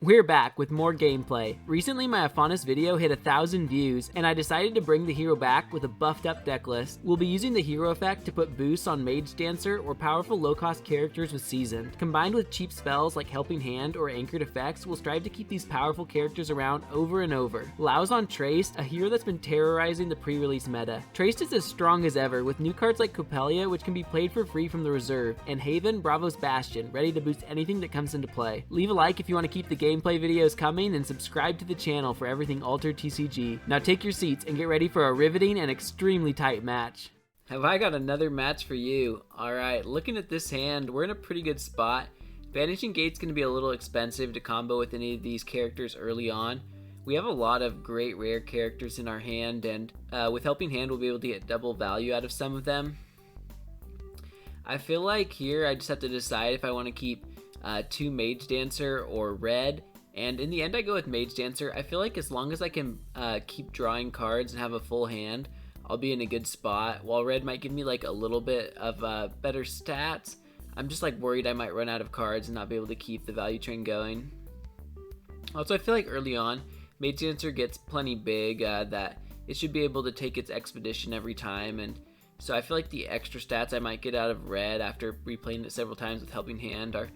We're back with more gameplay. Recently my Afanas video hit 1,000 views and I decided to bring the hero back with a buffed up deck list. We'll be using the hero effect to put boosts on Mage Dancer or powerful low cost characters with Seasoned. Combined with cheap spells like Helping Hand or Anchored effects, we'll strive to keep these powerful characters around over and over. Lau's on Treyst, a hero that's been terrorizing the pre-release meta. Treyst is as strong as ever with new cards like Coppelia, which can be played for free from the reserve, and Haven, Bravo's Bastion, ready to boost anything that comes into play. Leave a like if you want to keep the gameplay videos coming, and subscribe to the channel for everything Altered TCG. Now take your seats and get ready for a riveting and extremely tight match. Have I got another match for you? Alright, looking at this hand, we're in a pretty good spot. Vanishing Gate's going to be a little expensive to combo with any of these characters early on. We have a lot of great rare characters in our hand, and with Helping Hand we'll be able to get double value out of some of them. I feel like here I just have to decide if I want to keep 2 Mage Dancer or red, and in the end I go with Mage Dancer. I feel like as long as I can keep drawing cards and have a full hand, I'll be in a good spot. While red might give me like a little bit of better stats, I'm just like worried I might run out of cards and not be able to keep the value train going. Also, I feel like early on Mage Dancer gets plenty big that it should be able to take its expedition every time, and so I feel like the extra stats I might get out of red after replaying it several times with Helping Hand are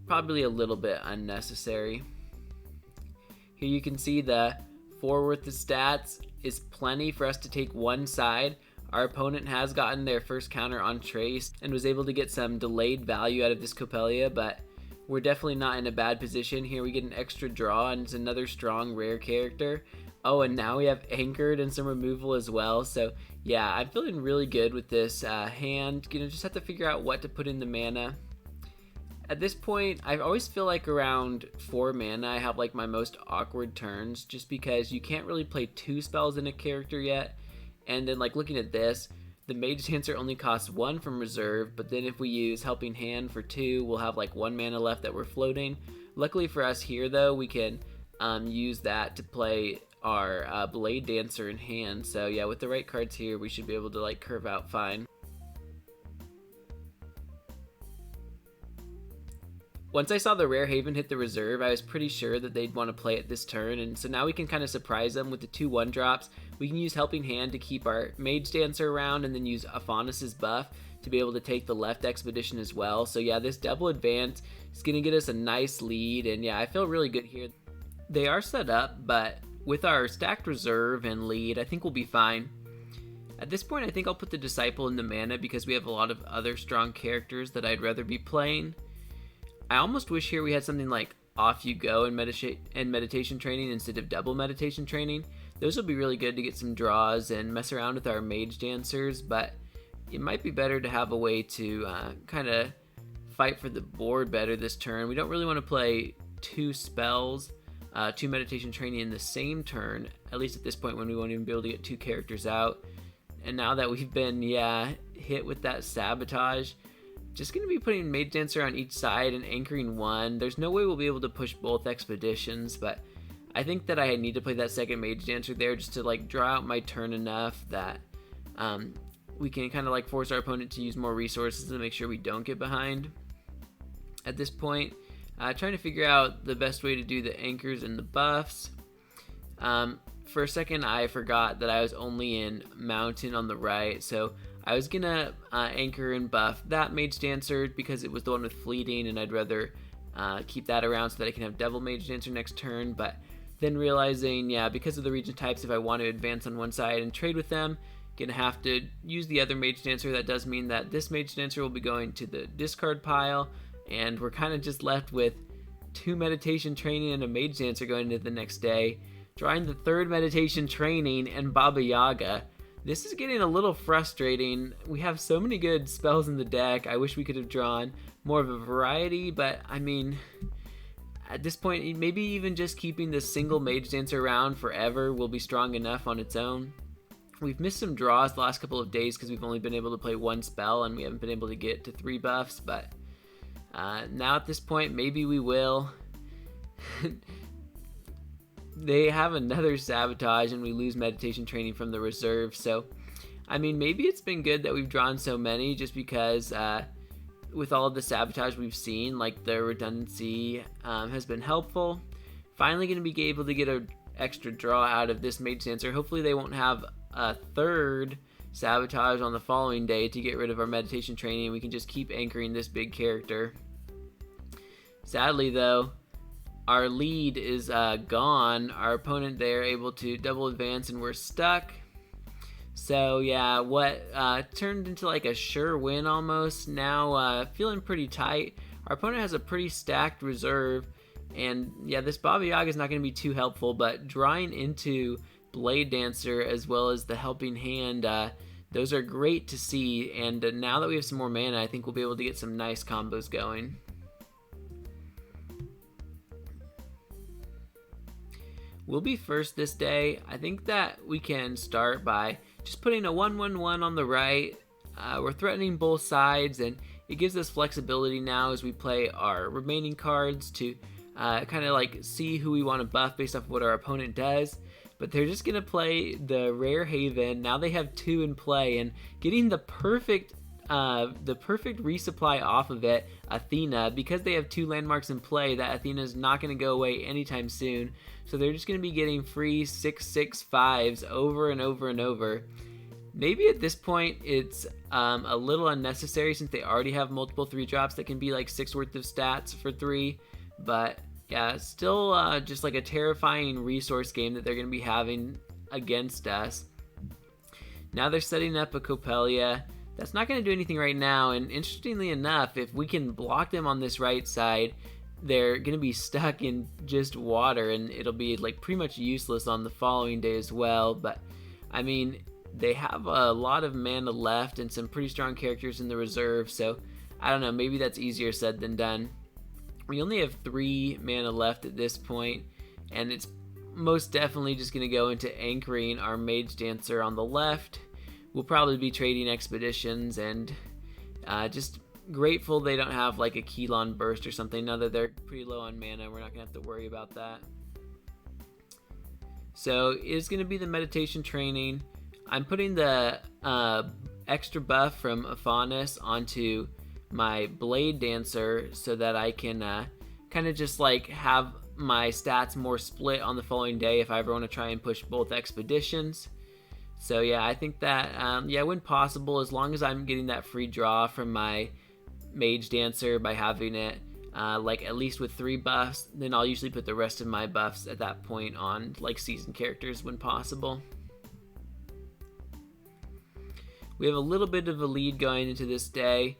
probably a little bit unnecessary. Here you can see the 4 worth of stats is plenty for us to take one side. Our opponent has gotten their first counter on Treyst and was able to get some delayed value out of this Coppelia, but we're definitely not in a bad position. Here we get an extra draw and it's another strong rare character. Oh, and now we have Anchored and some removal as well. So yeah, I'm feeling really good with this hand. Just have to figure out what to put in the mana. At this point, I always feel like around 4 mana I have like my most awkward turns, just because you can't really play 2 spells in a character yet. And then like looking at this, the Mage Dancer only costs 1 from reserve, but then if we use Helping Hand for 2, we'll have like 1 mana left that we're floating. Luckily for us here though, we can use that to play our Blade Dancer in hand. So yeah, with the right cards here, we should be able to like curve out fine. Once I saw the rare Haven hit the reserve, I was pretty sure that they'd want to play it this turn, and so now we can kind of surprise them with the 2 1-drops. We can use Helping Hand to keep our Mage Dancer around, and then use Afanas' buff to be able to take the left expedition as well. So yeah, this double advance is going to get us a nice lead, and yeah, I feel really good here. They are set up, but with our stacked reserve and lead, I think we'll be fine. At this point, I think I'll put the Disciple in the mana because we have a lot of other strong characters that I'd rather be playing. I almost wish here we had something like Off You Go and meditation training instead of double meditation training. Those will be really good to get some draws and mess around with our Mage Dancers, but it might be better to have a way to kind of fight for the board better this turn. We don't really want to play 2 spells, 2 meditation training in the same turn, at least at this point when we won't even be able to get 2 characters out. And now that we've been, hit with that sabotage, just going to be putting Mage Dancer on each side and anchoring 1. There's no way we'll be able to push both expeditions, but I think that I need to play that second Mage Dancer there just to like draw out my turn enough that we can kind of like force our opponent to use more resources to make sure we don't get behind. At this point, trying to figure out the best way to do the anchors and the buffs. For a second I forgot that I was only in Mountain on the right, so I was gonna anchor and buff that Mage Dancer because it was the one with fleeting, and I'd rather keep that around so that I can have Devil Mage Dancer next turn. But then realizing, because of the region types, if I want to advance on one side and trade with them, gonna have to use the other Mage Dancer. That does mean that this Mage Dancer will be going to the discard pile, and we're kind of just left with 2 meditation training and a Mage Dancer going into the next day. Drawing the 3rd meditation training and Baba Yaga. This is getting a little frustrating. We have so many good spells in the deck. I wish we could have drawn more of a variety, but I mean, at this point, maybe even just keeping this single Mage Dancer around forever will be strong enough on its own. We've missed some draws the last couple of days because we've only been able to play 1 spell and we haven't been able to get to 3 buffs, but now at this point, maybe we will. They have another sabotage and we lose meditation training from the reserve. So, I mean, maybe it's been good that we've drawn so many just because with all of the sabotage we've seen, like the redundancy has been helpful. Finally going to be able to get an extra draw out of this Mage Dancer. Hopefully they won't have a third Sabotage on the following day to get rid of our meditation training. We can just keep anchoring this big character. Sadly though, our lead is gone. Our opponent there able to double advance and we're stuck. So yeah, what turned into like a sure win almost, now feeling pretty tight. Our opponent has a pretty stacked reserve, and yeah, this Baba Yaga is not going to be too helpful, but drawing into Blade Dancer as well as the helping hand, those are great to see, and now that we have some more mana, I think we'll be able to get some nice combos going. We'll be first this day. I think that we can start by just putting a 1/1/1 on the right. We're threatening both sides, and it gives us flexibility now as we play our remaining cards to kind of like see who we want to buff based off of what our opponent does. But they're just going to play the Rare Haven. Now they have 2 in play, and getting the perfect resupply off of it, Athena, because they have 2 landmarks in play, that Athena is not going to go away anytime soon. So they're just going to be getting free 6/6/5s over and over and over. Maybe at this point it's a little unnecessary since they already have multiple 3-drops that can be like 6 worth of stats for 3. But yeah, still just like a terrifying resource game that they're going to be having against us. Now they're setting up a Copelia. That's not going to do anything right now, and interestingly enough, if we can block them on this right side, they're going to be stuck in just water, and it'll be like pretty much useless on the following day as well. But I mean, they have a lot of mana left and some pretty strong characters in the reserve, so I don't know, maybe that's easier said than done. We only have 3 mana left at this point, and it's most definitely just going to go into anchoring our Mage Dancer on the left. We'll probably be trading expeditions, and just grateful they don't have like a Keylon burst or something. Now that they're pretty low on mana, we're not going to have to worry about that. So it's going to be the meditation training. I'm putting the extra buff from Afanas onto my Blade Dancer so that I can kind of just like have my stats more split on the following day if I ever want to try and push both expeditions. So yeah, I think that, yeah, when possible, as long as I'm getting that free draw from my Mage Dancer by having it, like at least with 3 buffs, then I'll usually put the rest of my buffs at that point on like seasoned characters when possible. We have a little bit of a lead going into this day.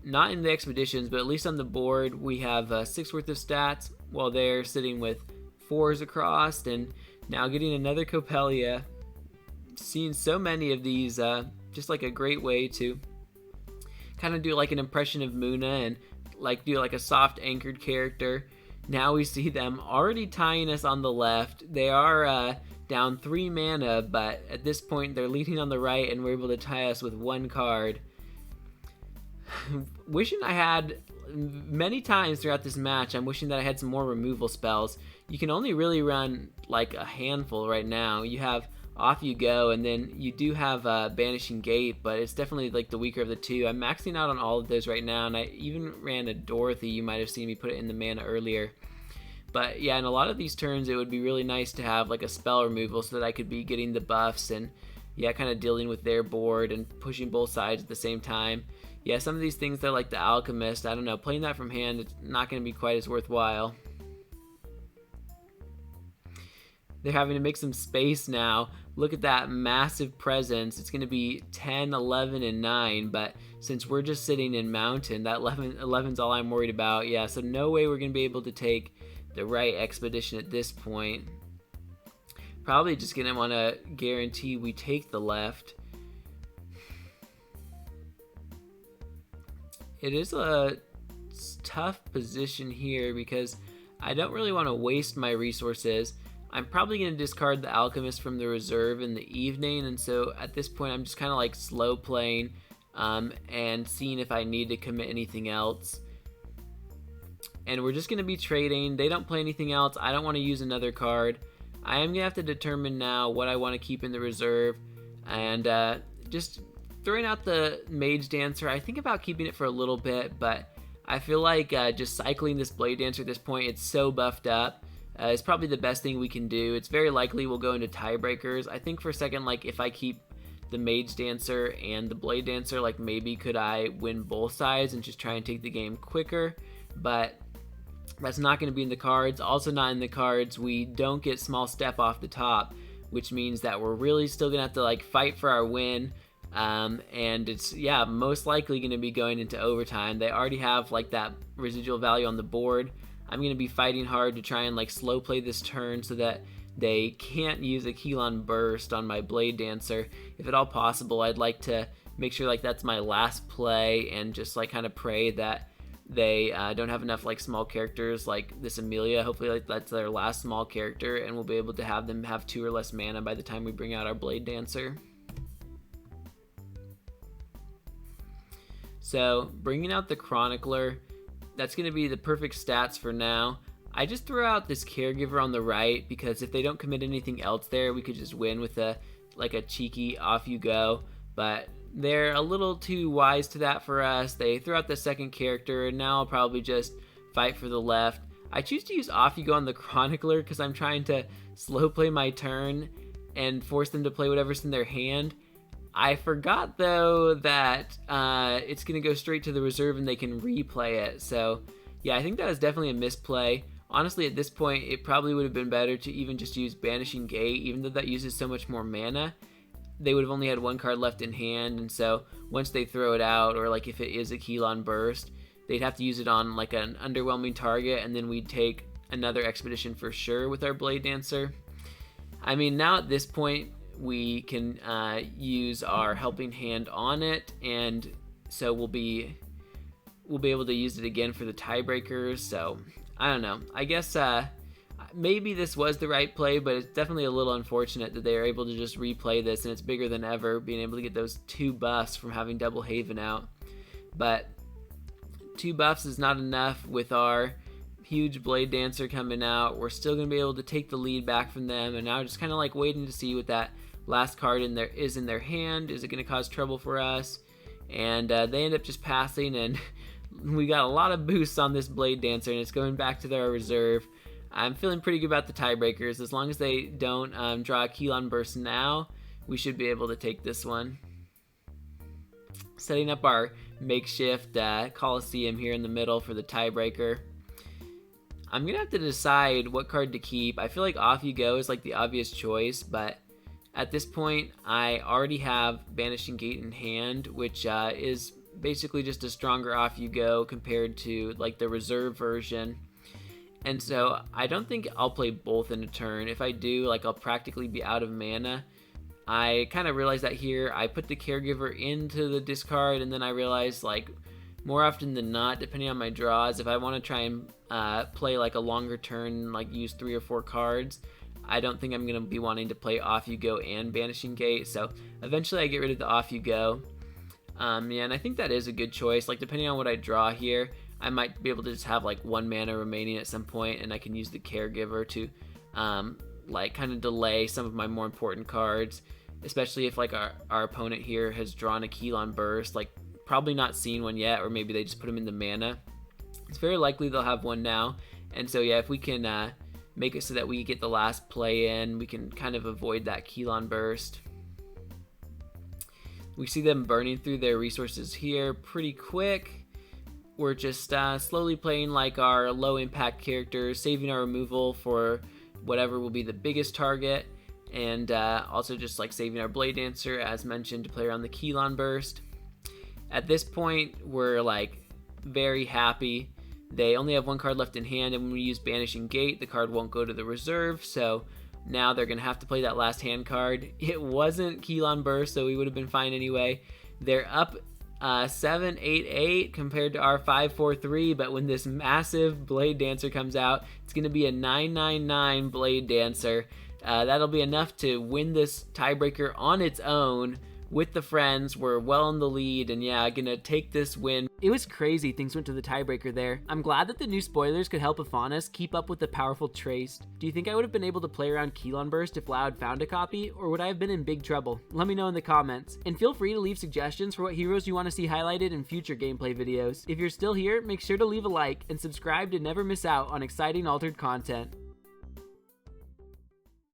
Not in the expeditions, but at least on the board, we have 6 worth of stats, while they're sitting with 4s across, and now getting another Copelia. Seeing so many of these, just like a great way to kind of do like an impression of Muna and like do like a soft anchored character. Now we see them already tying us on the left. They are down 3 mana, but at this point they're leading on the right, and we're able to tie us with 1 card. Wishing I had, many times throughout this match, I'm wishing that I had some more removal spells. You can only really run like a handful right now. You have Off You Go, and then you do have Banishing Gate, but it's definitely like the weaker of the 2. I'm maxing out on all of those right now, and I even ran a Dorothy. You might have seen me put it in the mana earlier. But yeah, in a lot of these turns, it would be really nice to have like a spell removal so that I could be getting the buffs and yeah, kind of dealing with their board and pushing both sides at the same time. Yeah, some of these things, they're like the Alchemist. I don't know, playing that from hand, it's not going to be quite as worthwhile. They're having to make some space now. Look at that massive presence. It's going to be 10, 11, and 9, but since we're just sitting in Mountain, that 11's all I'm worried about. Yeah, so no way we're going to be able to take the right expedition at this point. Probably just going to want to guarantee we take the left. It is a tough position here because I don't really want to waste my resources. I'm probably going to discard the Alchemist from the reserve in the evening, and so at this point I'm just kind of like slow playing and seeing if I need to commit anything else. And we're just going to be trading. They don't play anything else. I don't want to use another card. I am going to have to determine now what I want to keep in the reserve, and just throwing out the Mage Dancer. I think about keeping it for a little bit, but I feel like just cycling this Blade Dancer at this point, it's so buffed up. is probably the best thing we can do. It's very likely we'll go into tiebreakers. I think for a second, like, if I keep the Mage Dancer and the Blade Dancer, like, maybe could I win both sides and just try and take the game quicker, but that's not going to be in the cards. Also not in the cards, we don't get small step off the top, which means that we're really still going to have to, like, fight for our win. And it's, yeah, most likely going to be going into overtime. They already have, like, that residual value on the board. I'm going to be fighting hard to try and, like, slow play this turn so that they can't use a Keylon Burst on my Blade Dancer. If at all possible, I'd like to make sure, like, that's my last play and just, like, kind of pray that they don't have enough, like, small characters like this Amelia. Hopefully, like, that's their last small character and we'll be able to have them have 2 or less mana by the time we bring out our Blade Dancer. So bringing out the Chronicler, that's going to be the perfect stats for now. I just threw out this Caregiver on the right because if they don't commit anything else there, we could just win with a cheeky off you go. But they're a little too wise to that for us. They threw out the second character, and now I'll probably just fight for the left. I choose to use off you go on the Chronicler because I'm trying to slow play my turn and force them to play whatever's in their hand. I forgot, though, that it's going to go straight to the reserve and they can replay it. So, yeah, I think that was definitely a misplay. Honestly, at this point, it probably would have been better to even just use Banishing Gate, even though that uses so much more mana. They would have only had 1 card left in hand, and so once they throw it out, or like if it is a Keylon Burst, they'd have to use it on like an underwhelming target, and then we'd take another Expedition for sure with our Blade Dancer. I mean, now at this point, we can use our Helping Hand on it, and so we'll be able to use it again for the tiebreakers. So I don't know. I guess maybe this was the right play, but it's definitely a little unfortunate that they are able to just replay this, and it's bigger than ever, being able to get those 2 buffs from having Double Haven out. But 2 buffs is not enough with our huge Blade Dancer coming out. We're still going to be able to take the lead back from them, and now just kind of like waiting to see what that last card in their hand. Is it going to cause trouble for us? And they end up just passing, and we got a lot of boosts on this Blade Dancer, and it's going back to their reserve. I'm feeling pretty good about the tiebreakers. As long as they don't draw a Keylon Burst now, we should be able to take this one. Setting up our makeshift Coliseum here in the middle for the tiebreaker. I'm going to have to decide what card to keep. I feel like Off You Go is like the obvious choice, but at this point, I already have Banishing Gate in hand, which is basically just a stronger Off You Go compared to like the reserve version. And so I don't think I'll play both in a turn. If I do, like, I'll practically be out of mana. I kind of realized that here. I put the Caregiver into the discard, and then I realized, like, more often than not, depending on my draws, if I want to try and play like a longer turn, like use 3 or 4 cards, I don't think I'm going to be wanting to play Off You Go and Banishing Gate. So eventually I get rid of the Off You Go. Yeah, and I think that is a good choice. Like, depending on what I draw here, I might be able to just have like 1 mana remaining at some point, and I can use the Caregiver to like kind of delay some of my more important cards, especially if like our opponent here has drawn a Keylon Burst, like probably not seen one yet, or maybe they just put them in the mana. It's very likely they'll have one now, and so yeah, if we can make it so that we get the last play in, we can kind of avoid that Keylon Burst. We see them burning through their resources here pretty quick. We're just slowly playing like our low impact characters, saving our removal for whatever will be the biggest target, and also just like saving our Blade Dancer, as mentioned, to play around the Keylon Burst. At this point, we're like very happy. They only have 1 card left in hand, and when we use Banishing Gate, the card won't go to the reserve, so now they're going to have to play that last hand card. It wasn't Keylon Burst, so we would have been fine anyway. They're up 7-8-8 compared to our 5-4-3, but when this massive Blade Dancer comes out, it's going to be a 9-9-9 Blade Dancer. That'll be enough to win this tiebreaker on its own with the friends. We're well in the lead, and yeah, gonna take this win. It was crazy things went to the tiebreaker there. I'm glad that the new spoilers could help Afanas keep up with the powerful Treyst. Do you think I would have been able to play around Keylon Burst if Loud found a copy, or would I have been in big trouble? Let me know in the comments. And feel free to leave suggestions for what heroes you want to see highlighted in future gameplay videos. If you're still here, make sure to leave a like and subscribe to never miss out on exciting altered content.